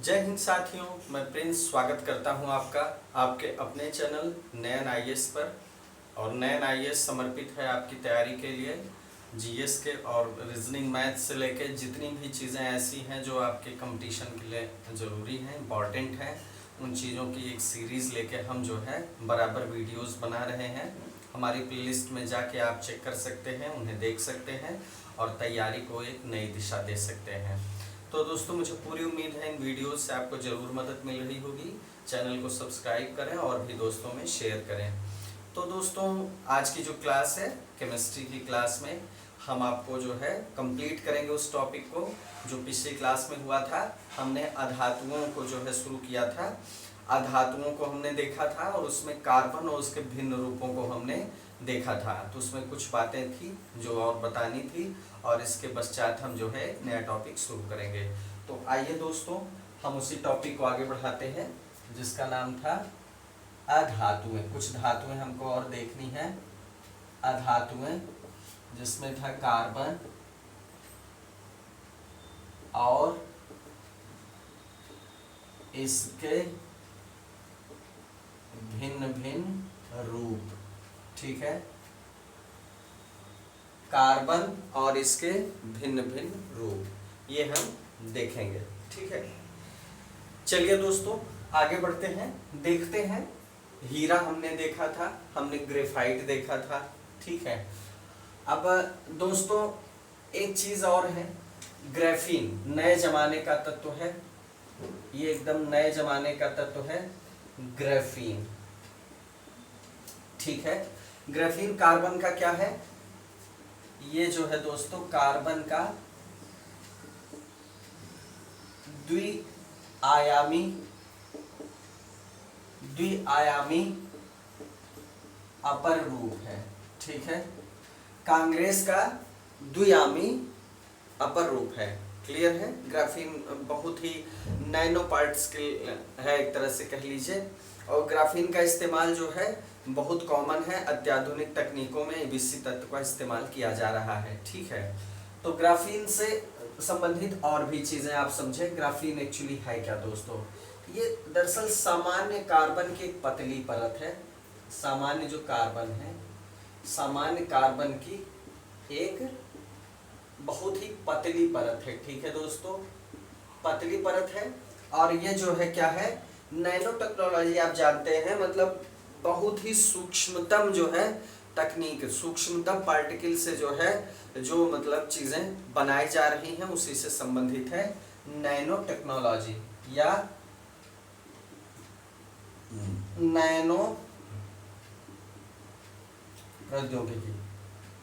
जय हिंद साथियों, मैं प्रिंस स्वागत करता हूं आपका आपके अपने चैनल नयन आईएएस पर। और नयन आईएएस समर्पित है आपकी तैयारी के लिए जीएस के और रीजनिंग मैथ से लेके जितनी भी चीज़ें ऐसी हैं जो आपके कंपटीशन के लिए ज़रूरी हैं, इम्पॉर्टेंट हैं, उन चीज़ों की एक सीरीज़ लेके हम जो है बराबर वीडियोस बना रहे हैं। हमारी प्लेलिस्ट में जाके आप चेक कर सकते हैं, उन्हें देख सकते हैं और तैयारी को एक नई दिशा दे सकते हैं। तो दोस्तों, मुझे पूरी उम्मीद है इन वीडियोस से आपको ज़रूर मदद मिल रही होगी। चैनल को सब्सक्राइब करें और भी दोस्तों में शेयर करें। तो दोस्तों, आज की जो क्लास है केमिस्ट्री की क्लास में हम आपको जो है कंप्लीट करेंगे उस टॉपिक को जो पिछली क्लास में हुआ था। हमने अधातुओं को जो है शुरू किया था, अधातुओं को हमने देखा था और उसमें कार्बन और उसके भिन्न रूपों को हमने देखा था। तो उसमें कुछ बातें थी जो और बतानी थी और इसके पश्चात हम जो है नया टॉपिक शुरू करेंगे। तो आइए दोस्तों, हम उसी टॉपिक को आगे बढ़ाते हैं जिसका नाम था अधातुएं। कुछ धातुएं हमको और देखनी है, अधातुएं, जिसमें था कार्बन और इसके भिन्न भिन्न रूप। ठीक है, कार्बन और इसके भिन्न भिन्न रूप ये हम देखेंगे। ठीक है, चलिए दोस्तों आगे बढ़ते हैं, देखते हैं। हीरा हमने देखा था, हमने ग्रेफाइट देखा था। ठीक है, अब दोस्तों एक चीज और है, ग्रेफीन नए जमाने का तत्व है, ये एकदम नए जमाने का तत्व है ग्रेफीन। ठीक है, ग्रेफीन कार्बन का क्या है, ये जो है दोस्तों कार्बन का द्विआयामी अपर रूप है। ठीक है, कांग्रेस का द्विआयामी अपर रूप है। क्लियर है, ग्राफीन बहुत ही नैनो पार्टिकल है एक तरह से कह लीजिए। और ग्राफीन का इस्तेमाल जो है बहुत कॉमन है, अत्याधुनिक तकनीकों में इसी तत्व का इस्तेमाल किया जा रहा है। ठीक है, तो ग्राफीन से संबंधित और भी चीजें आप समझें। ग्राफीन एक्चुअली है क्या दोस्तों, ये दरअसल सामान्य कार्बन की एक पतली परत है। सामान्य जो कार्बन है, सामान्य कार्बन की एक बहुत ही पतली परत है। ठीक है दोस्तों, पतली परत है। और ये जो है क्या है, नैनो टेक्नोलॉजी आप जानते हैं, मतलब बहुत ही सूक्ष्मतम जो है तकनीक, सूक्ष्मतम पार्टिकल से जो है जो मतलब चीजें बनाई जा रही हैं उसी से संबंधित है नैनो टेक्नोलॉजी या नैनो प्रौद्योगिकी।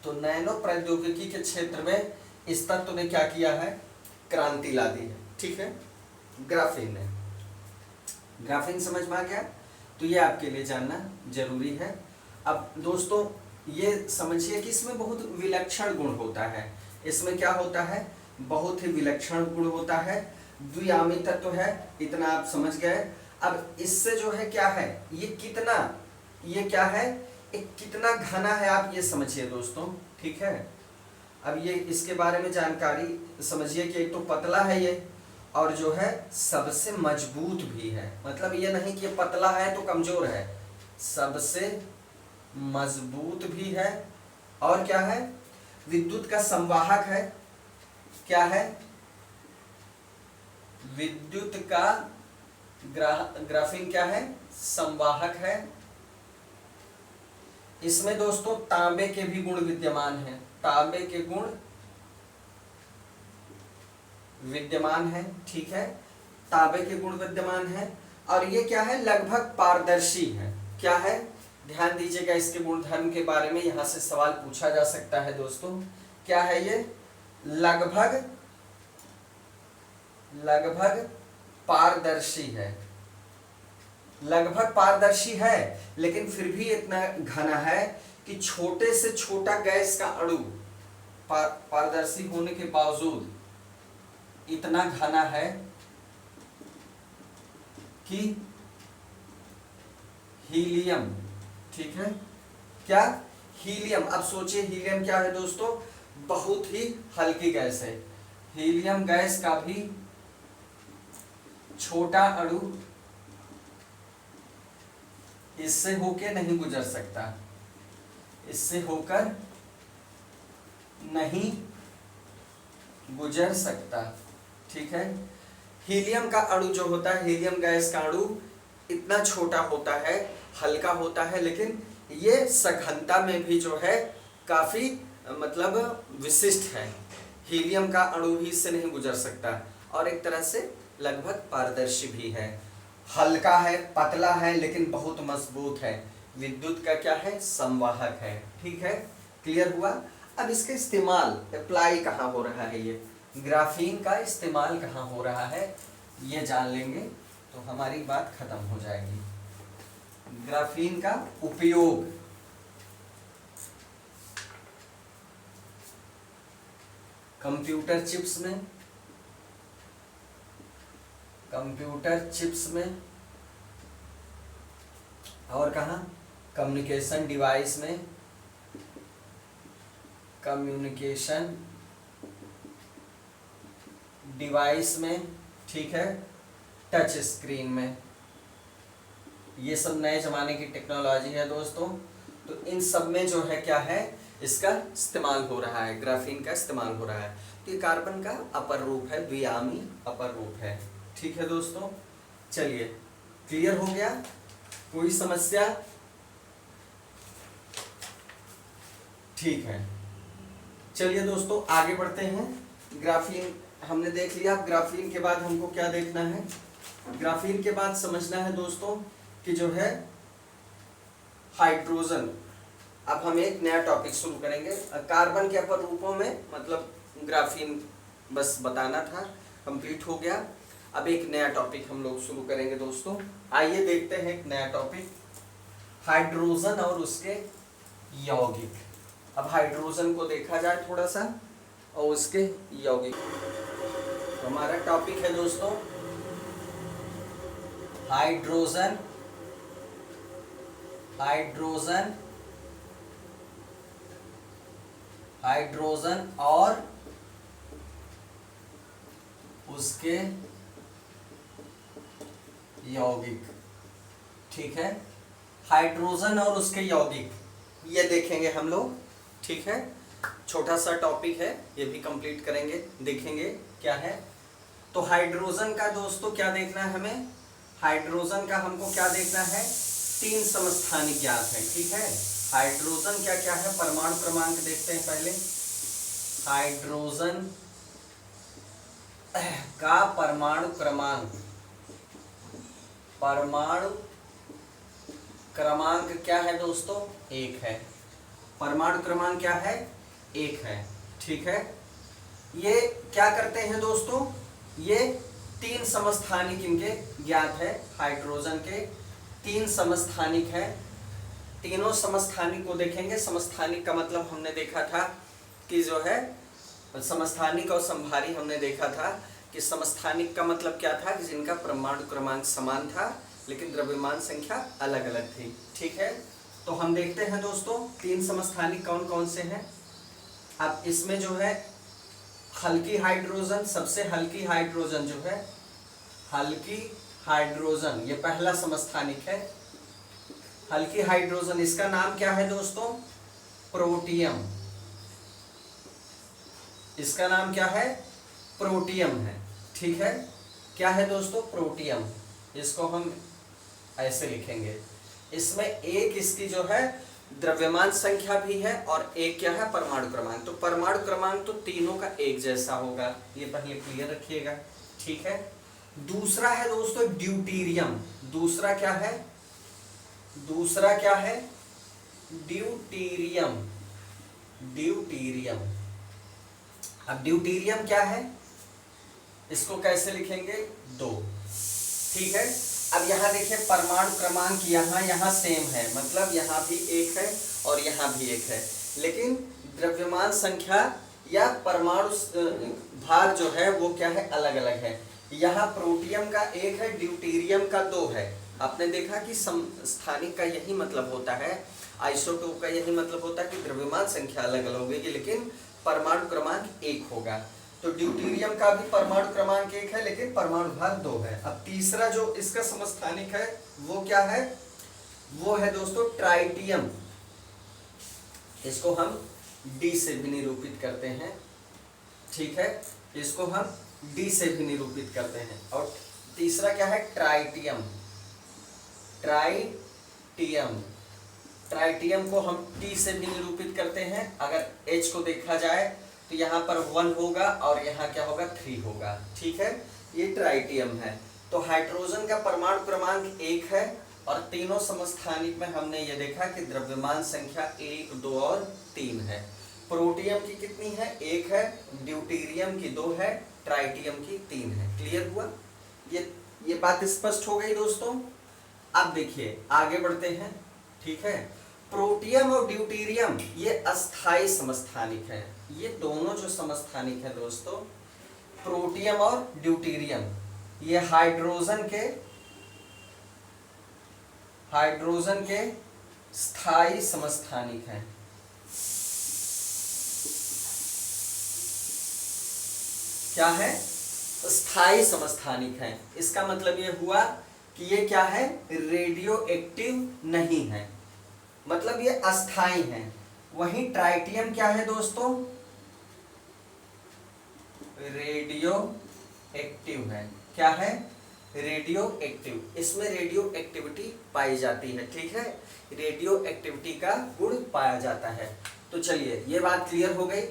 तो नैनो प्रौद्योगिकी के क्षेत्र में इस तत्व ने क्या किया है, क्रांति ला दी है। ठीक है, ग्राफीन ने। ग्राफीन समझ में आ गया, तो ये आपके लिए जानना जरूरी है। अब दोस्तों ये समझिए कि इसमें बहुत विलक्षण गुण होता है। इसमें क्या होता है, बहुत ही विलक्षण गुण होता है, द्विआयामी तत्व है, इतना आप समझ गए। अब इससे जो है क्या है, ये कितना, ये क्या है, एक कितना घना है आप ये समझिए दोस्तों। ठीक है, अब ये इसके बारे में जानकारी समझिए कि एक तो पतला है ये और जो है सबसे मजबूत भी है। मतलब ये नहीं कि ये पतला है तो कमजोर है, सबसे मजबूत भी है। और क्या है, विद्युत का संवाहक है। क्या है, विद्युत का ग्राफीन क्या है, संवाहक है। इसमें दोस्तों तांबे के भी गुण विद्यमान हैं, तांबे के गुण विद्यमान है। ठीक है, तांबे के गुण विद्यमान है। और ये क्या है, लगभग पारदर्शी है। क्या है, ध्यान दीजिएगा इसके गुणधर्म के बारे में, यहां से सवाल पूछा जा सकता है दोस्तों। क्या है ये, लगभग पारदर्शी है। लगभग पारदर्शी है लेकिन फिर भी इतना घना है कि छोटे से छोटा गैस का अणु पारदर्शी होने के बावजूद इतना घना है कि हीलियम। ठीक है, क्या, हीलियम। अब सोचिए हीलियम क्या है दोस्तों, बहुत ही हल्की गैस है। हीलियम गैस का भी छोटा अणु इससे होके नहीं गुजर सकता, इससे होकर नहीं गुजर सकता। ठीक है। हीलियम का अणु जो होता है, हीलियम गैस का अणु इतना छोटा होता है, हल्का होता है, लेकिन ये सघनता में भी जो है काफी मतलब विशिष्ट है। हीलियम का अणु भी इससे नहीं गुजर सकता और एक तरह से लगभग पारदर्शी भी है। हल्का है, पतला है, लेकिन बहुत मजबूत है। विद्युत का क्या है? संवाहक है। ठीक है, क्लियर हुआ। अब इसका इस्तेमाल अप्लाई कहाँ हो रहा है, ये ग्राफीन का इस्तेमाल कहाँ हो रहा है ये जान लेंगे तो हमारी बात खत्म हो जाएगी। ग्राफीन का उपयोग कंप्यूटर चिप्स में, कंप्यूटर चिप्स में, और कहाँ? कम्युनिकेशन डिवाइस में, कम्युनिकेशन डिवाइस में, ठीक है, टच स्क्रीन में। ये सब नए जमाने की टेक्नोलॉजी है दोस्तों। तो इन सब में जो है क्या है, इसका इस्तेमाल हो रहा है, ग्राफीन का इस्तेमाल हो रहा है। तो ये कार्बन का अपर रूप है, द्वियामी अपर रूप है। ठीक है दोस्तों, चलिए क्लियर हो गया? कोई समस्या? ठीक है, चलिए दोस्तों आगे बढ़ते हैं। ग्राफीन हमने देख लिया। अब ग्राफीन के बाद हमको क्या देखना है? ग्राफीन के बाद समझना है दोस्तों कि जो है हाइड्रोजन। अब हम एक नया टॉपिक शुरू करेंगे। कार्बन के अपर रूपों में मतलब ग्राफीन बस बताना था, कंप्लीट हो गया। अब एक नया टॉपिक हम लोग शुरू करेंगे दोस्तों। आइए देखते हैं एक नया टॉपिक, हाइड्रोजन और उसके यौगिक। अब हाइड्रोजन को देखा जाए थोड़ा सा और उसके यौगिक। तो हमारा टॉपिक है दोस्तों हाइड्रोजन, हाइड्रोजन, हाइड्रोजन और उसके यौगिक। ठीक है, हाइड्रोजन और उसके यौगिक ये देखेंगे हम लोग। ठीक है, छोटा सा टॉपिक है, ये भी कंप्लीट करेंगे, देखेंगे क्या है। तो हाइड्रोजन का दोस्तों क्या देखना है हमें? हाइड्रोजन का हमको क्या देखना है? 3 समस्थानिक ज्ञात है। ठीक है, हाइड्रोजन क्या क्या है? परमाणु क्रमांक देखते हैं पहले। हाइड्रोजन का परमाणु क्रमांक, परमाणु क्रमांक क्या है दोस्तों? 1 है। परमाणु क्रमांक क्या है? 1 है। ठीक है, ये क्या करते हैं दोस्तों? ये 3 समस्थानिक इनके ज्ञात है। हाइड्रोजन के 3 समस्थानिक है। तीनों समस्थानिक को देखेंगे। समस्थानिक का मतलब हमने देखा था कि जो है समस्थानिक और संभारी हमने देखा था कि समस्थानिक का मतलब क्या था कि जिनका परमाणु क्रमांक समान था लेकिन द्रव्यमान संख्या अलग अलग थी। ठीक है, तो हम देखते हैं दोस्तों 3 समस्थानिक कौन कौन से हैं। अब इसमें जो है हल्की हाइड्रोजन, सबसे हल्की हाइड्रोजन जो है, हल्की हाइड्रोजन, ये पहला समस्थानिक है। हल्की हाइड्रोजन, इसका नाम क्या है दोस्तों? प्रोटियम। इसका नाम क्या है? प्रोटियम है। ठीक है, क्या है दोस्तों? प्रोटियम। इसको हम ऐसे लिखेंगे। इसमें 1 इसकी जो है द्रव्यमान संख्या भी है और 1 क्या है? परमाणु क्रमांक। तो परमाणु क्रमांक तो तीनों का एक जैसा होगा, ये पहले क्लियर रखिएगा। ठीक है, दूसरा है दोस्तों ड्यूटीरियम। दूसरा क्या है? दूसरा क्या है? ड्यूटीरियम। ड्यूटीरियम। अब ड्यूटीरियम क्या है? इसको कैसे लिखेंगे? 2। ठीक है, अब यहाँ देखिए परमाणु क्रमांक यहाँ सेम है, मतलब यहाँ भी 1 है और यहाँ भी 1 है, लेकिन द्रव्यमान संख्या या परमाणु भार जो है वो क्या है? अलग अलग है। यहाँ प्रोटियम का 1 है, ड्यूटीरियम का 2 है। आपने देखा कि समस्थानिक का यही मतलब होता है, आइसोटोप का यही मतलब होता है कि द्रव्यमान संख्या अलग अलग होगी लेकिन परमाणु क्रमांक 1 होगा। तो ड्यूटेरियम का भी परमाणु क्रमांक 1 है, लेकिन परमाणु भार 2 है। अब तीसरा जो इसका समस्थानिक है वो क्या है, वो है दोस्तों ट्राइटियम। इसको हम डी से भी निरूपित करते हैं, ठीक है, इसको हम डी से भी निरूपित करते हैं। और तीसरा क्या है, ट्राइटियम। ट्राइटियम ट्राइटियम को हम टी से भी निरूपित करते हैं। अगर H को देखा जाए तो यहाँ पर 1 होगा और यहाँ क्या होगा, 3 होगा, ठीक है, ये ट्राइटियम है। तो हाइड्रोजन का परमाणु क्रमांक 1 है और तीनों समस्थानिक में हमने ये देखा कि द्रव्यमान संख्या 1, 2 और 3 है। प्रोटियम की कितनी है, 1 है, ड्यूटेरियम की 2 है, ट्राइटियम की 3 है। क्लियर हुआ, ये बात स्पष्ट हो गई दोस्तों। अब देखिए आगे बढ़ते हैं, ठीक है। प्रोटियम और ड्यूटेरियम ये अस्थाई समस्थानिक है। ये दोनों जो समस्थानिक है दोस्तों, प्रोटियम और ड्यूटेरियम, ये हाइड्रोजन के स्थायी समस्थानिक हैं। क्या है, स्थायी समस्थानिक हैं। इसका मतलब ये हुआ कि ये क्या है, रेडियो एक्टिव नहीं है, मतलब ये अस्थाई है। वहीं ट्राइटियम क्या है दोस्तों, रेडियो एक्टिव है। क्या है, रेडियो एक्टिव। इसमें रेडियो एक्टिविटी पाई जाती है, ठीक है, रेडियो एक्टिविटी का गुण पाया जाता है। तो चलिए ये बात क्लियर हो गई।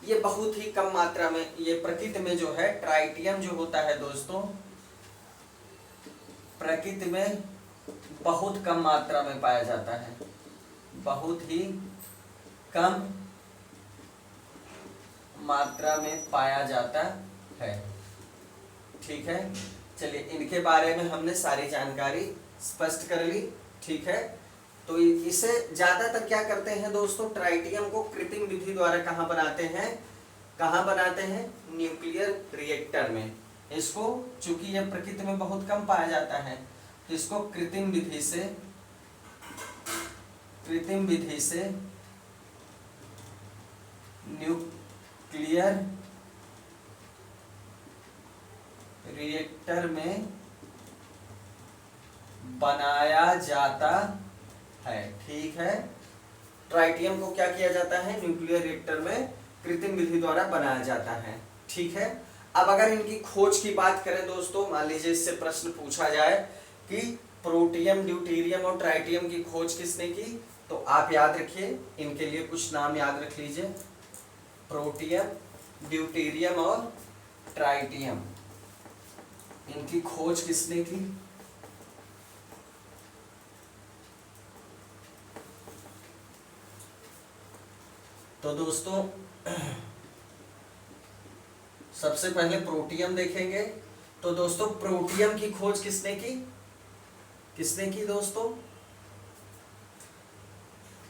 ये बहुत ही कम मात्रा में, ये प्रकृति में जो है ट्राइटियम जो होता है दोस्तों, प्रकृति में बहुत कम मात्रा में पाया जाता है, बहुत ही कम मात्रा में पाया जाता है, ठीक है। चलिए इनके बारे में हमने सारी जानकारी स्पष्ट कर ली, ठीक है। तो इसे ज्यादातर क्या करते हैं दोस्तों, ट्राइटियम को कृत्रिम विधि द्वारा कहाँ बनाते हैं, न्यूक्लियर रिएक्टर में। इसको चूंकि यह प्रकृति में बहुत कम पाया जाता है, तो इसको कृत्रिम विधि से न्यूक्लियर रिएक्टर में बनाया जाता है, ठीक है। ट्राइटियम को क्या किया जाता है, न्यूक्लियर रिएक्टर में कृत्रिम विधि द्वारा बनाया जाता है, ठीक है। अब अगर इनकी खोज की बात करें दोस्तों, मान लीजिए इससे प्रश्न पूछा जाए कि प्रोटियम, ड्यूटेरियम और ट्राइटियम की खोज किसने की, तो आप याद रखिए, इनके लिए कुछ नाम याद रख लीजिए, प्रोटियम, ड्यूटेरियम और ट्राइटियम, इनकी खोज किसने की। तो दोस्तों सबसे पहले प्रोटियम देखेंगे। तो दोस्तों प्रोटियम की खोज किसने की दोस्तों,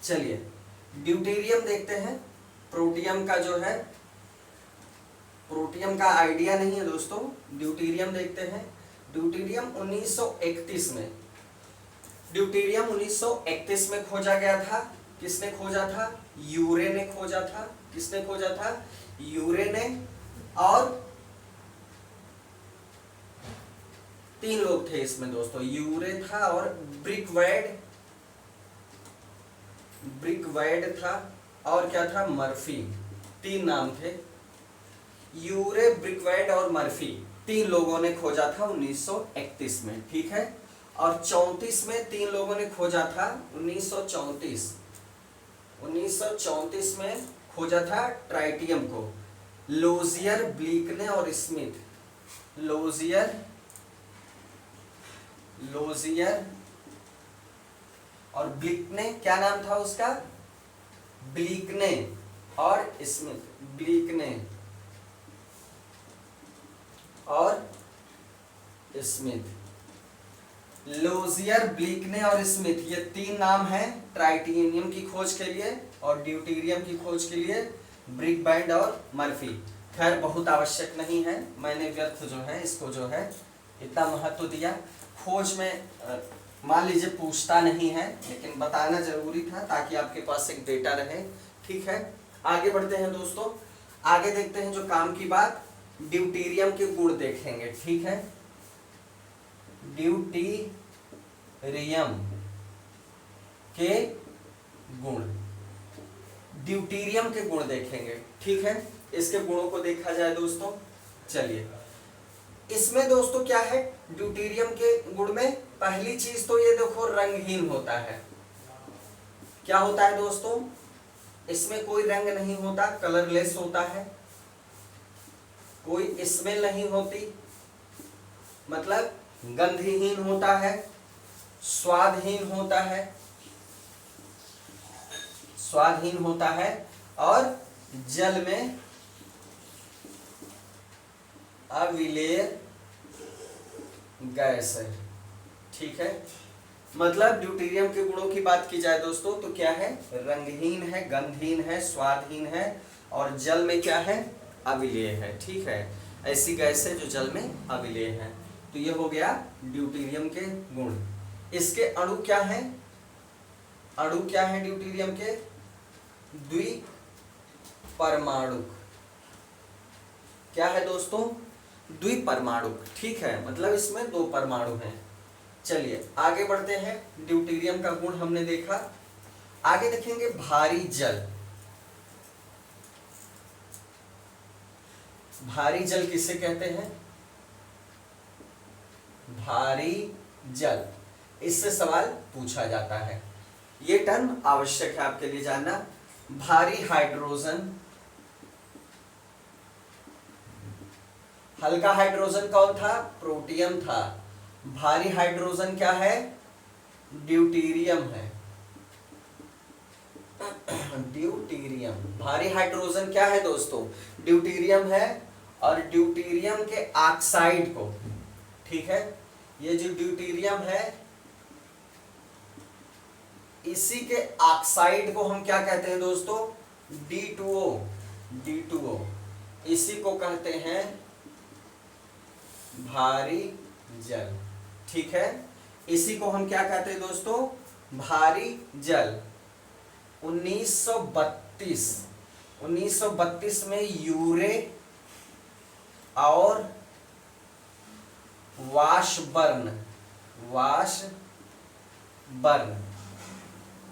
चलिए ड्यूटेरियम देखते हैं। प्रोटियम का जो है, प्रोटियम का आइडिया नहीं है दोस्तों, ड्यूटेरियम देखते हैं। ड्यूटेरियम 1931 में, ड्यूटेरियम 1931 में खोजा गया था। किसने खोजा था, यूरे ने खोजा था। किसने खोजा था, यूरे ने। और 3 लोग थे इसमें दोस्तों, यूरे था और ब्रिकवैड था और क्या था, मर्फी। 3 नाम थे, यूरे, ब्रिकवैड और मर्फी। 3 लोगों ने खोजा था 1931 में, ठीक है। और 34 में 3 लोगों ने खोजा था, 1934 में खोजा था ट्राइटियम को, लोजियर, ब्लीकने और स्मिथ। लोजियर और ब्लीकने, क्या नाम था उसका, ब्लीकने और स्मिथ। ब्लीकने और स्मिथ, लोजियर, ब्लीकने और स्मिथ, ये 3 नाम हैं ट्राइटियम की खोज के लिए। और ड्यूटेरियम की खोज के लिए ब्रिकवैड और मर्फी। खैर बहुत आवश्यक नहीं है, मैंने व्यर्थ जो है इसको जो है इतना महत्व दिया। खोज में मान लीजिए पूछता नहीं है, लेकिन बताना जरूरी था ताकि आपके पास एक डेटा रहे, ठीक है। आगे बढ़ते हैं दोस्तों। आगे देखते हैं जो काम की बात, ड्यूटीरियम के गुण देखेंगे, ठीक है। ड्यूटीरियम के गुण, ड्यूटीरियम के गुण देखेंगे, ठीक है। इसके गुणों को देखा जाए दोस्तों, चलिए। इसमें दोस्तों क्या है, ड्यूटीरियम के गुण में पहली चीज तो ये देखो रंगहीन होता है। क्या होता है दोस्तों, इसमें कोई रंग नहीं होता, कलरलेस होता है। कोई स्मेल नहीं होती, मतलब गंधहीन होता है, स्वादहीन होता है, स्वादहीन होता है, और जल में अविलेय गैस है, ठीक है। मतलब ड्यूटीरियम के गुणों की बात की जाए दोस्तों तो क्या है, रंगहीन है, गंधहीन है, स्वादहीन है, और जल में क्या है, अविलेय है, ठीक है। ऐसी गैस है जो जल में अविलेय है। तो ये हो गया ड्यूटीरियम के गुण। इसके अणु क्या है, अणु क्या है ड्यूटीरियम के, द्विपरमाणुक। क्या है दोस्तों, द्विपरमाणुक, ठीक है। मतलब इसमें 2 परमाणु हैं। चलिए आगे बढ़ते हैं, ड्यूटीरियम का गुण हमने देखा। आगे देखेंगे भारी जल। भारी जल किसे कहते हैं, भारी जल, इससे सवाल पूछा जाता है। ये टर्म आवश्यक है आपके लिए जानना। भारी हाइड्रोजन, हल्का हाइड्रोजन कौन था, प्रोटियम था। भारी हाइड्रोजन क्या है, ड्यूटीरियम है। ड्यूटीरियम, भारी हाइड्रोजन क्या है दोस्तों, ड्यूटीरियम है। और ड्यूटीरियम के ऑक्साइड को, ठीक है, ये जो ड्यूटीरियम है इसी के ऑक्साइड को हम क्या कहते हैं दोस्तों, D2O, D2O, इसी को कहते हैं भारी जल, ठीक है। इसी को हम क्या कहते हैं दोस्तों, भारी जल। 1932 में यूरे और वाशबर्न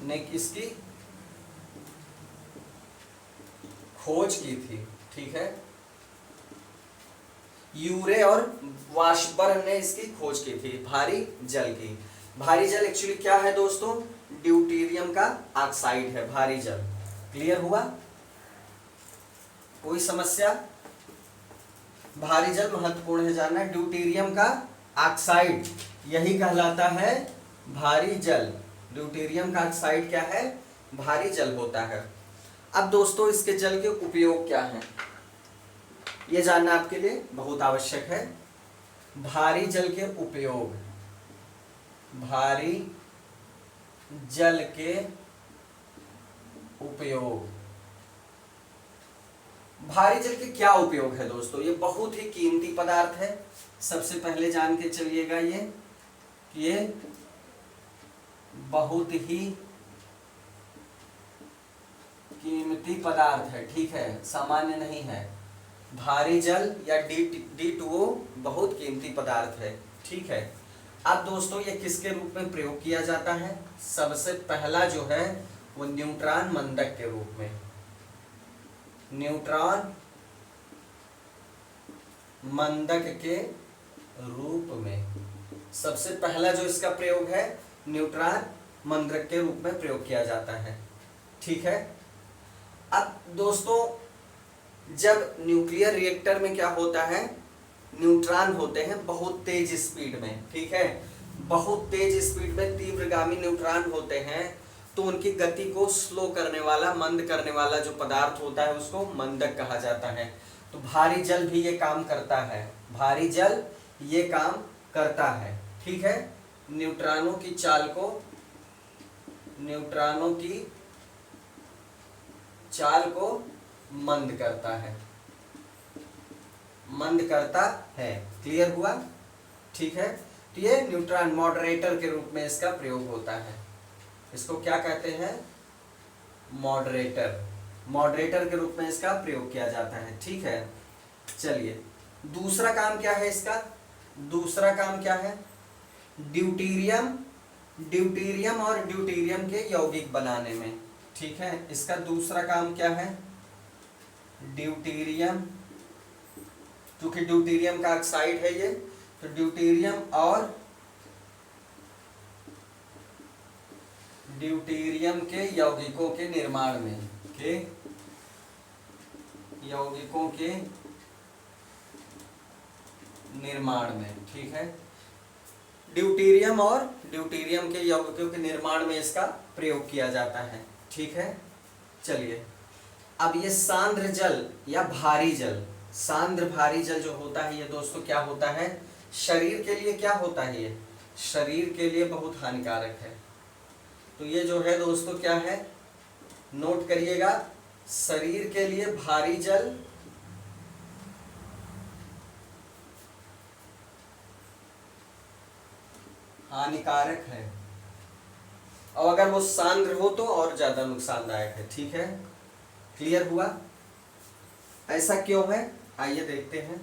ने इसकी खोज की थी, ठीक है। यूरे और वाशबर्न ने इसकी खोज की थी भारी जल की। भारी जल एक्चुअली क्या है दोस्तों, ड्यूटीरियम का ऑक्साइड है भारी जल। क्लियर हुआ, कोई समस्या। भारी जल महत्वपूर्ण है जानना। ड्यूटीरियम का ऑक्साइड यही कहलाता है भारी जल। ड्यूटीरियम का ऑक्साइड क्या है, भारी जल होता है। अब दोस्तों इसके जल के उपयोग क्या हैं, ये जानना आपके लिए बहुत आवश्यक है। भारी जल के उपयोग, भारी जल के उपयोग, भारी जल के क्या उपयोग है दोस्तों, ये बहुत ही कीमती पदार्थ है। सबसे पहले जान के चलिएगा ये बहुत ही कीमती पदार्थ है, ठीक है, सामान्य नहीं है। भारी जल या D2O बहुत कीमती पदार्थ है, ठीक है। अब दोस्तों ये किसके रूप में प्रयोग किया जाता है, सबसे पहला जो है वो न्यूट्रॉन मंदक के रूप में, न्यूट्रॉन मंदक के रूप में सबसे पहला जो इसका प्रयोग है न्यूट्रॉन मंदक के रूप में प्रयोग किया जाता है, ठीक है। अब दोस्तों जब न्यूक्लियर रिएक्टर में क्या होता है, न्यूट्रॉन होते हैं बहुत तेज स्पीड में, ठीक है, बहुत तेज स्पीड में तीव्रगामी न्यूट्रॉन होते हैं, तो उनकी गति को स्लो करने वाला, मंद करने वाला जो पदार्थ होता है उसको मंदक कहा जाता है। तो भारी जल भी ये काम करता है, भारी जल ये काम करता है, ठीक है। न्यूट्रॉनों की चाल को, न्यूट्रॉनों की चाल को मंद करता है, मंद करता है। क्लियर हुआ, ठीक है। तो ये न्यूट्रॉन मॉडरेटर के रूप में इसका प्रयोग होता है। इसको क्या कहते हैं, मॉडरेटर, मॉडरेटर के रूप में इसका प्रयोग किया जाता है। ठीक है, चलिए दूसरा काम क्या है इसका, दूसरा काम क्या है, ड्यूटीरियम, ड्यूटीरियम और ड्यूटीरियम के यौगिक बनाने में। ठीक है, इसका दूसरा काम क्या है, ड्यूटीरियम, क्योंकि ड्यूटीरियम का ऑक्साइड है ये, तो ड्यूटीरियम और ड्यूटीरियम के यौगिकों के निर्माण में, के यौगिकों के निर्माण में। ठीक है, ड्यूटीरियम और ड्यूटीरियम के यौगिकों के निर्माण में इसका प्रयोग किया जाता है। ठीक है, चलिए अब ये सांद्र जल या भारी जल, सांद्र भारी जल जो होता है ये दोस्तों क्या होता है, शरीर के लिए क्या होता है, ये शरीर के लिए बहुत हानिकारक है। तो ये जो है दोस्तों क्या है, नोट करिएगा, शरीर के लिए भारी जल हानिकारक है, और अगर वो सांद्र हो तो और ज्यादा नुकसानदायक है। ठीक है, क्लियर हुआ, ऐसा क्यों है, आइए देखते हैं।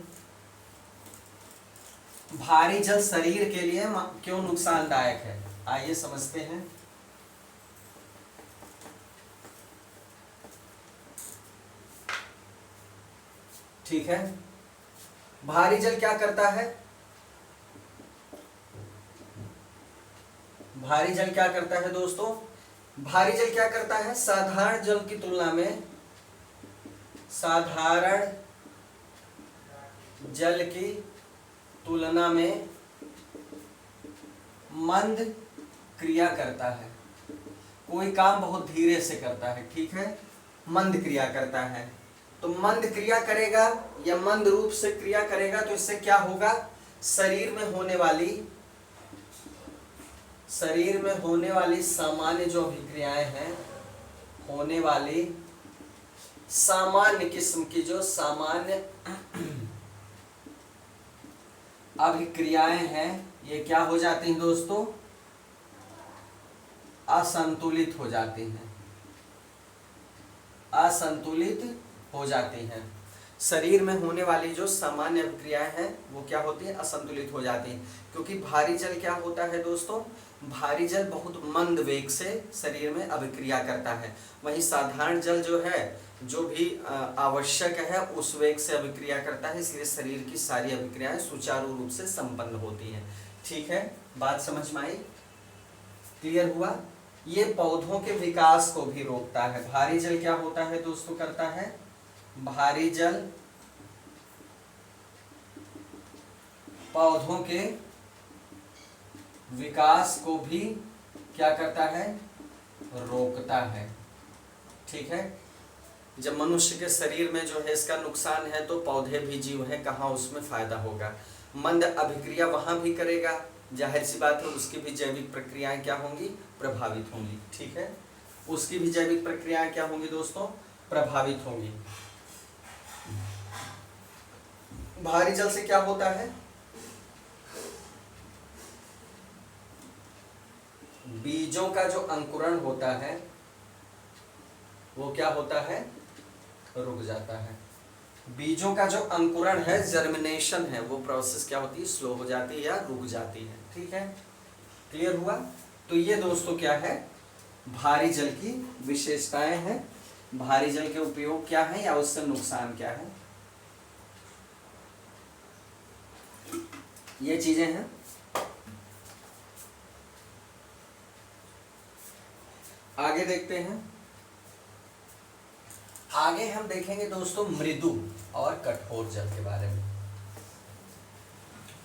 भारी जल शरीर के लिए क्यों नुकसानदायक है, आइए समझते हैं। ठीक है, भारी जल क्या करता है, भारी जल क्या करता है दोस्तों, भारी जल क्या करता है, साधारण जल की तुलना में, साधारण जल की तुलना में मंद क्रिया करता है, कोई काम बहुत धीरे से करता है। ठीक है, मंद क्रिया करता है, तो मंद क्रिया करेगा या मंद रूप से क्रिया करेगा तो इससे क्या होगा, शरीर में होने वाली सामान्य जो अभिक्रियाएं हैं, होने वाली सामान्य किस्म की जो सामान्य अभिक्रियाएं हैं, ये क्या हो जाती हैं दोस्तों, असंतुलित हो जाती हैं, असंतुलित हो जाती हैं। शरीर में होने वाली जो सामान्य अभिक्रियाएं हैं वो क्या होती है, असंतुलित हो जाती हैं। क्योंकि भारी जल क्या होता है दोस्तों, भारी जल बहुत मंद वेग से शरीर में अभिक्रिया करता है, वहीं साधारण जल जो है, जो भी आवश्यक है उस वेग से अभिक्रिया करता है, इसलिए शरीर की सारी अभिक्रियाएं सुचारू रूप से संपन्न होती हैं। ठीक है, बात समझ में आई, क्लियर हुआ। ये पौधों के विकास को भी रोकता है। भारी जल क्या होता है दोस्तों, करता है, भारी जल पौधों के विकास को भी क्या करता है, रोकता है। ठीक है, जब मनुष्य के शरीर में जो है इसका नुकसान है तो पौधे भी जीव है, कहाँ उसमें फायदा होगा, मंद अभिक्रिया वहां भी करेगा, जाहिर सी बात है उसकी भी जैविक प्रक्रियाएं क्या होंगी, प्रभावित होंगी। ठीक है, उसकी भी जैविक प्रक्रियाएं क्या होंगी दोस्तों, प्रभावित होंगी। भारी जल से क्या होता है, बीजों का जो अंकुरण होता है वो क्या होता है, रुक जाता है। बीजों का जो अंकुरण है, जर्मिनेशन है, वो प्रोसेस क्या होती है, स्लो हो जाती है या रुक जाती है। ठीक है, क्लियर हुआ। तो ये दोस्तों क्या है, भारी जल की विशेषताएं हैं, भारी जल के उपयोग क्या है या उससे नुकसान क्या है, ये चीजें हैं। आगे देखते हैं, आगे हम देखेंगे दोस्तों मृदु और कठोर जल के बारे में।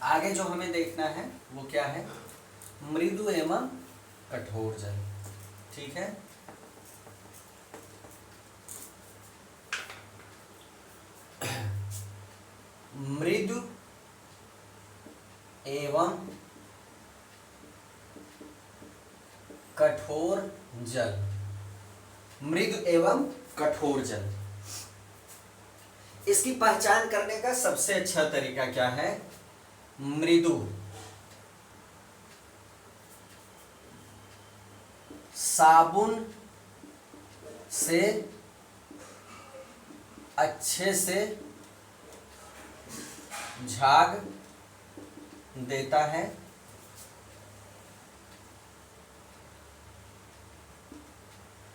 आगे जो हमें देखना है वो क्या है, मृदु एवं कठोर जल। ठीक है, मृदु एवं कठोर जल, मृदु एवं कठोर जल, इसकी पहचान करने का सबसे अच्छा तरीका क्या है, मृदु साबुन से अच्छे से झाग देता है,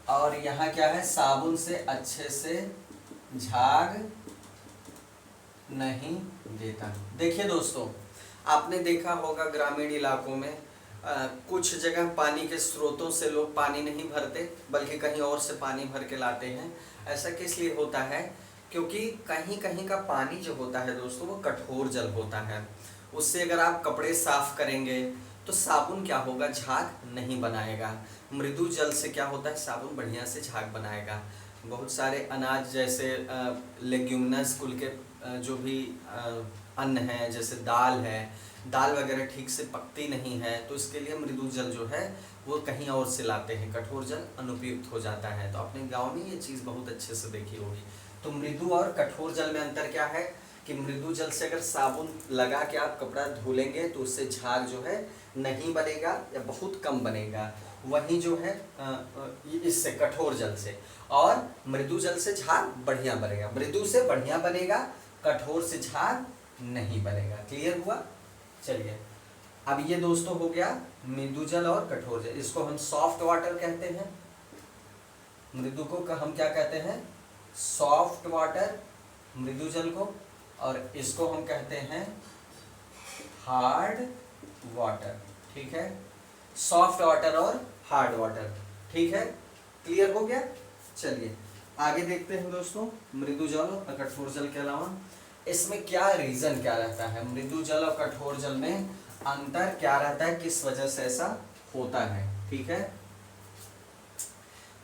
और यहाँ क्या है, साबुन से अच्छे से झाग नहीं देता। देखिए दोस्तों, आपने देखा होगा ग्रामीण इलाकों में कुछ जगह पानी के स्रोतों से लोग पानी नहीं भरते, बल्कि कहीं और से पानी भर के लाते हैं। ऐसा किस लिए होता है? क्योंकि कहीं कहीं का पानी जो होता है दोस्तों, वो कठोर जल होता है। उससे अगर आप कपड़े साफ करेंगे तो साबुन क्या होगा, झाग नहीं बनाएगा। मृदु जल से क्या होता है, साबुन बढ़िया से झाग बनाएगा। बहुत सारे अनाज जैसे लेग्यूमिनस कुल के जो भी अन्न है, जैसे दाल है, दाल वगैरह ठीक से पकती नहीं है, तो इसके लिए मृदु जल जो है वो कहीं और से लाते हैं, कठोर जल अनुपयुक्त हो जाता है। तो अपने गांव में ये चीज़ बहुत अच्छे से देखी होगी। तो मृदु और कठोर जल में अंतर क्या है कि मृदु जल से अगर साबुन लगा के आप कपड़ा धो लेंगे तो उससे झाग जो है नहीं बनेगा या बहुत कम बनेगा। वहीं जो है इससे कठोर जल से और मृदु जल से झाग बढ़िया बनेगा। मृदु से बढ़िया बनेगा, कठोर से झाग नहीं बनेगा। क्लियर हुआ? चलिए, अब ये दोस्तों हो गया मृदु जल और कठोर जल। इसको हम सॉफ्ट वाटर कहते हैं। मृदु को हम क्या कहते हैं? सॉफ्ट वाटर, मृदु जल को। और इसको हम कहते हैं हार्ड वाटर। ठीक है, सॉफ्ट वाटर और हार्ड वाटर। ठीक है, क्लियर हो गया? चलिए आगे देखते हैं दोस्तों, मृदु जल और कठोर जल के अलावा इसमें क्या रीजन क्या रहता है, मृदु जल और कठोर जल में अंतर क्या रहता है, किस वजह से ऐसा होता है। ठीक है,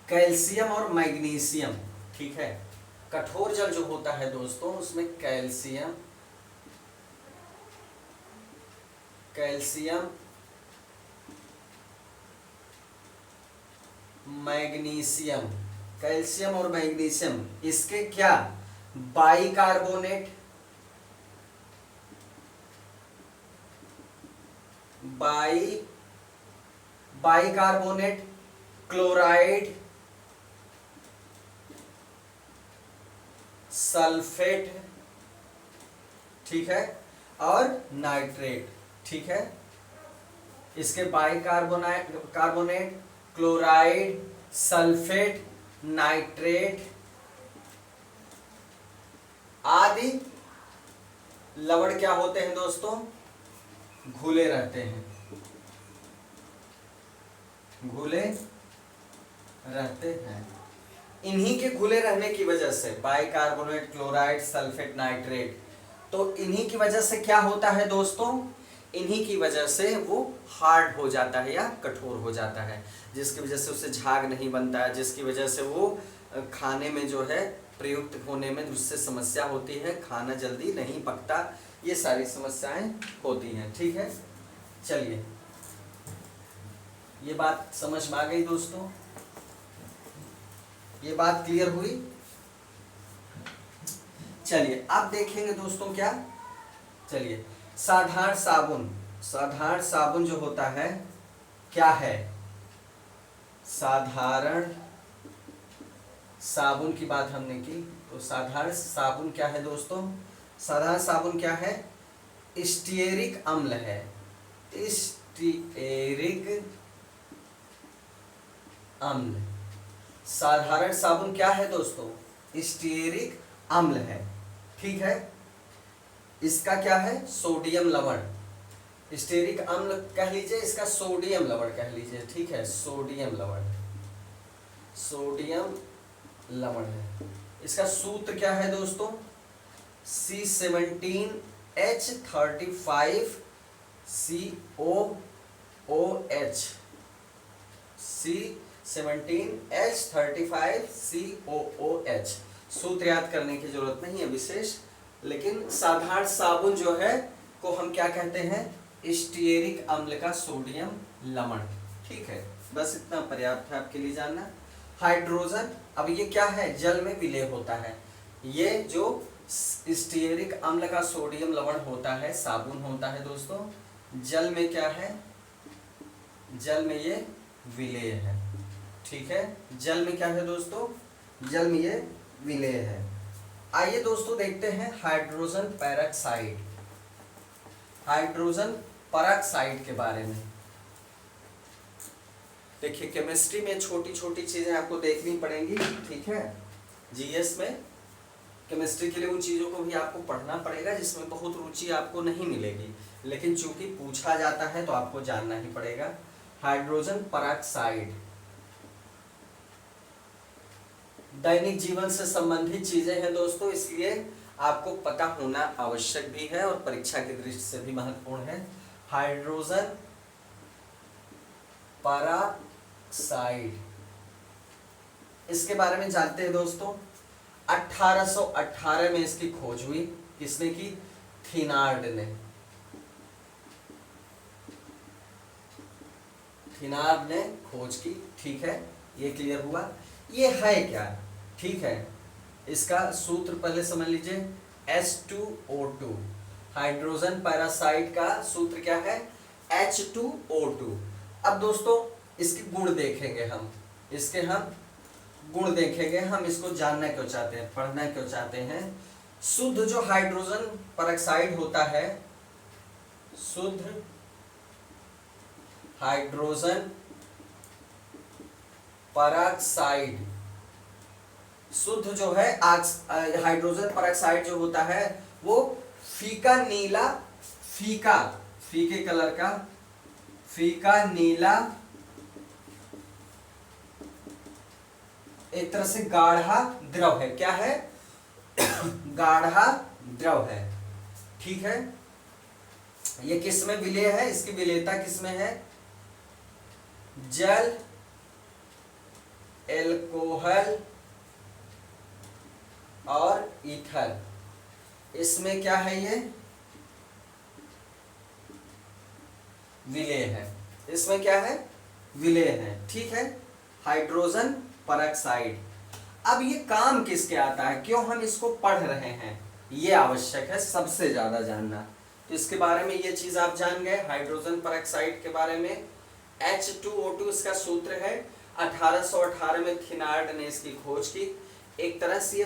कैल्शियम और मैग्नीशियम। ठीक है, कठोर जल जो होता है दोस्तों, उसमें कैल्शियम मैग्नीशियम, कैल्शियम और मैग्नीशियम, इसके क्या बाइकार्बोनेट, बाइकार्बोनेट, क्लोराइड, सल्फेट, ठीक है, और नाइट्रेट। ठीक है, इसके कार्बोनेट, क्लोराइड, सल्फेट, नाइट्रेट आदि लवण क्या होते हैं दोस्तों, घुले रहते हैं, घुले रहते हैं। इन्हीं के घुले रहने की वजह से बाइकार्बोनेट, क्लोराइड, सल्फेट, नाइट्रेट, तो इन्हीं की वजह से क्या होता है दोस्तों, इन्हीं की वजह से वो हार्ड हो जाता है या कठोर हो जाता है, जिसकी वजह से उससे झाग नहीं बनता है, जिसकी वजह से वो खाने में जो है प्रयुक्त होने में उससे समस्या होती है, खाना जल्दी नहीं पकता, ये सारी समस्याएं होती हैं। ठीक है, चलिए ये बात समझ में आ गई दोस्तों, ये बात क्लियर हुई। चलिए अब देखेंगे दोस्तों क्या, चलिए साधारण साबुन जो होता है क्या है, साधारण साबुन की बात हमने की, तो साधारण साबुन क्या है दोस्तों, साधारण साबुन क्या है, स्टीयरिक अम्ल है, स्टीयरिक अम्ल। साधारण साबुन क्या है दोस्तों, स्टीयरिक अम्ल है। ठीक है, इसका क्या है, सोडियम लवण, स्टीयरिक अम्ल कह लीजिए, इसका सोडियम लवण कह लीजिए। ठीक है, सोडियम लवण है। इसका सूत्र क्या है दोस्तों, C17H35COOH, C17H35COOH। सूत्र याद करने की जरूरत नहीं है विशेष, लेकिन साधारण साबुन जो है को हम क्या कहते हैं, स्टीयरिक अम्ल का सोडियम लवण। ठीक है, बस इतना पर्याप्त है आपके लिए जानना। हाइड्रोजन, अब ये क्या है, जल में विलय होता है। ये जो स्टीयरिक अम्ल का सोडियम लवण होता है, साबुन होता है दोस्तों, जल में क्या है, जल में ये विलय है। ठीक है, जल में क्या है दोस्तों, जल में ये विलय है। आइए दोस्तों देखते हैं हाइड्रोजन पेरोक्साइड, हाइड्रोजन पेरोक्साइड के बारे में। देखिए केमिस्ट्री में छोटी छोटी चीजें आपको देखनी पड़ेंगी, ठीक है। जीएस में केमिस्ट्री के लिए उन चीजों को भी आपको पढ़ना पड़ेगा जिसमें बहुत रुचि आपको नहीं मिलेगी, लेकिन चूंकि पूछा जाता है तो आपको जानना ही पड़ेगा। हाइड्रोजन पेरोक्साइड दैनिक जीवन से संबंधित चीजें हैं दोस्तों, इसलिए आपको पता होना आवश्यक भी है और परीक्षा की दृष्टि से भी महत्वपूर्ण है। हाइड्रोजन पेरोक्साइड, इसके बारे में जानते हैं दोस्तों। 1818 में इसकी खोज हुई। किसने की? थीनार्ड ने। थीनार्ड ने खोज की, ठीक है, ये क्लियर हुआ। ये है क्या? ठीक है, इसका सूत्र पहले समझ लीजिए, H2O2। हाइड्रोजन पेरोक्साइड का सूत्र क्या है? H2O2। अब दोस्तों इसके गुण देखेंगे हम, इसके हम गुण देखेंगे। हम इसको जानना क्यों चाहते हैं, पढ़ना क्यों चाहते हैं? शुद्ध जो हाइड्रोजन पेरोक्साइड होता है, शुद्ध हाइड्रोजन पेरोक्साइड, शुद्ध जो है हाइड्रोजन पेरोक्साइड जो होता है वो फीका नीला, फीके कलर का फीका नीला, एक तरह से गाढ़ा द्रव है। क्या है? गाढ़ा द्रव है, ठीक है। ये किस में विलेय है? इसकी विलेयता किस में है? जल, एल्कोहल और ईथर, इसमें क्या है? ये विलेय है। इसमें क्या है? विलेय है, ठीक है। Hydrogen peroxide. अब ये काम किसके आता है, क्यों हम इसको पढ़ रहे हैं, ये आवश्यक है सबसे ज्यादा जानना। तो इसके बारे में ये चीज आप जान गए हाइड्रोजन पेरोक्साइड के बारे में। H2O2 इसका सूत्र है। 1818 में थीनार्ड ने इसकी खोज की। एक तरह से ये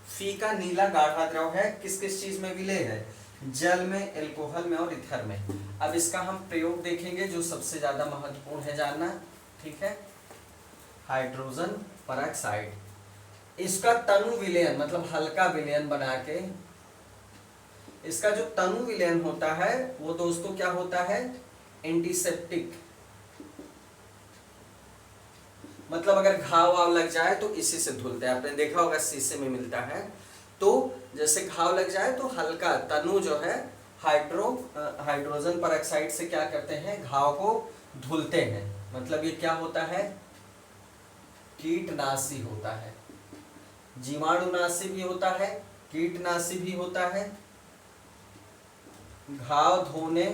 फीका नीला गाढ़ा द्रव है। किस किस चीज में विलेय है? जल में, एल्कोहल में और ईथर में। अब इसका हम प्रयोग देखेंगे जो सबसे ज्यादा महत्वपूर्ण है जानना, ठीक है। हाइड्रोजन पेरोक्साइड, इसका तनु विलयन मतलब हल्का विलयन बना के, इसका जो तनु विलयन होता है वो दोस्तों क्या होता है? एंटीसेप्टिक। मतलब अगर घाव वाव लग जाए तो इसी से धुलते हैं। आपने देखा होगा शीशे में मिलता है, तो जैसे घाव लग जाए तो हल्का तनु जो है हाइड्रोजन पेरोक्साइड से क्या करते हैं? घाव को धुलते हैं। मतलब ये क्या होता है? कीटनाशी होता है, जीवाणुनाशी भी होता है, कीटनाशी भी होता है, घाव धोने,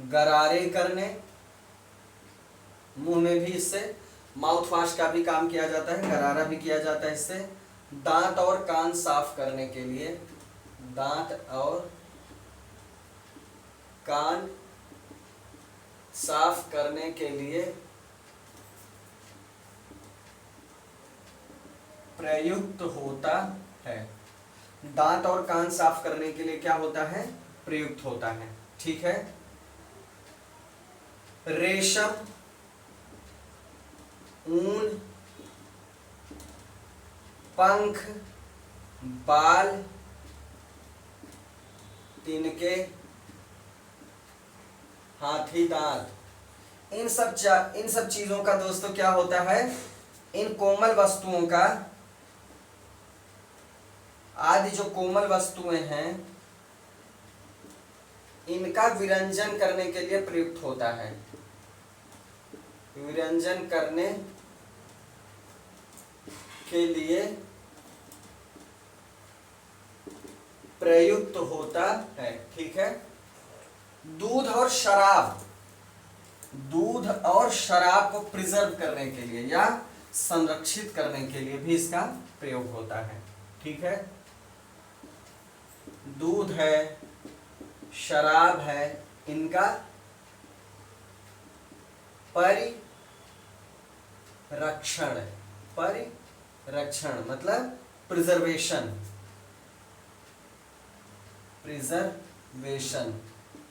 गरारे करने, मुंह में भी इससे माउथ वॉश का भी काम किया जाता है, गरारा भी किया जाता है इससे। दांत और कान साफ करने के लिए, दांत और कान साफ करने के लिए प्रयुक्त होता है। दांत और कान साफ करने के लिए क्या होता है? प्रयुक्त होता है, ठीक है। रेशम, ऊन, पंख, बाल, तिनके, हाथी दांत, इन सब चीजों का दोस्तों क्या होता है? इन कोमल वस्तुओं का, आदि जो कोमल वस्तुएं हैं इनका विरंजन करने के लिए प्रयुक्त होता है। विरंजन करने के लिए प्रयुक्त होता है, ठीक है। दूध और शराब को प्रिजर्व करने के लिए या संरक्षित करने के लिए भी इसका प्रयोग होता है, ठीक है। दूध है, शराब है, इनका परिरक्षण रक्षण मतलब प्रिजर्वेशन,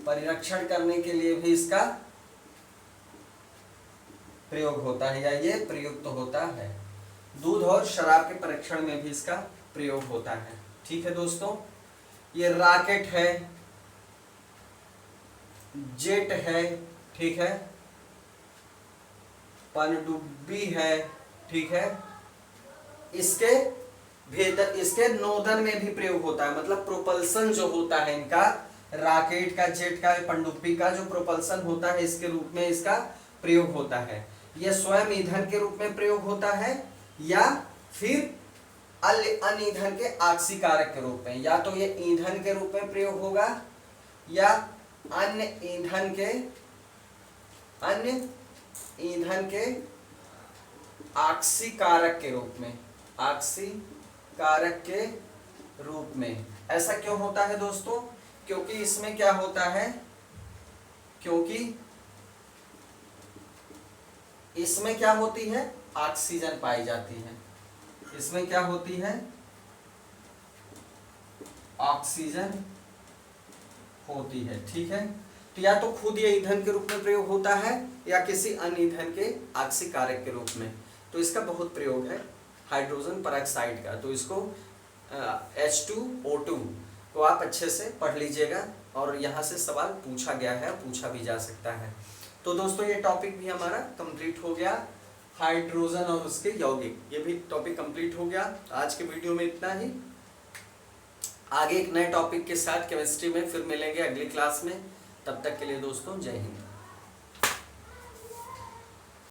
परिरक्षण करने के लिए भी इसका प्रयोग होता है या ये प्रयुक्त होता है। दूध और शराब के परीक्षण में भी इसका प्रयोग होता है। ठीक है दोस्तों, ये रॉकेट है, जेट है, ठीक है, पनडुब्बी है, ठीक है, इसके भीतर इसके नोदन में भी प्रयोग होता है, मतलब प्रोपल्सन जो होता है इनका, रॉकेट का, जेट का, पनडुब्बी का जो प्रोपल्सन होता है इसके रूप में इसका प्रयोग होता है। यह स्वयं ईंधन के रूप में प्रयोग होता है या फिर अन्य ईंधन के आक्सीकारक के रूप में, या तो ये ईंधन के रूप में प्रयोग होगा या अन्य ईंधन के आक्सीकारक के रूप में, आक्सीकारक के रूप में। ऐसा क्यों होता है दोस्तों? क्योंकि इसमें क्या होता है, क्योंकि इसमें क्या होती है, ऑक्सीजन पाई जाती है। इसमें क्या होती है, ऑक्सीजन होती है। ठीक है, तो या तो खुद ये ईंधन के रूप में प्रयोग होता है या किसी अन्य ईंधन के आक्सीकारक के रूप में। तो इसका बहुत प्रयोग है हाइड्रोजन परऑक्साइड का, तो इसको H2O2 को आप अच्छे से पढ़ लीजिएगा और यहाँ से सवाल पूछा गया है, पूछा भी जा सकता है। तो दोस्तों ये टॉपिक भी हमारा कंप्लीट हो गया, हाइड्रोजन और उसके यौगिक, ये भी टॉपिक कंप्लीट हो गया। आज के वीडियो में इतना ही। आगे एक नए टॉपिक के साथ केमिस्ट्री में फिर मिलेंगे अगली क्लास में। तब तक के लिए दोस्तों जय हिंद।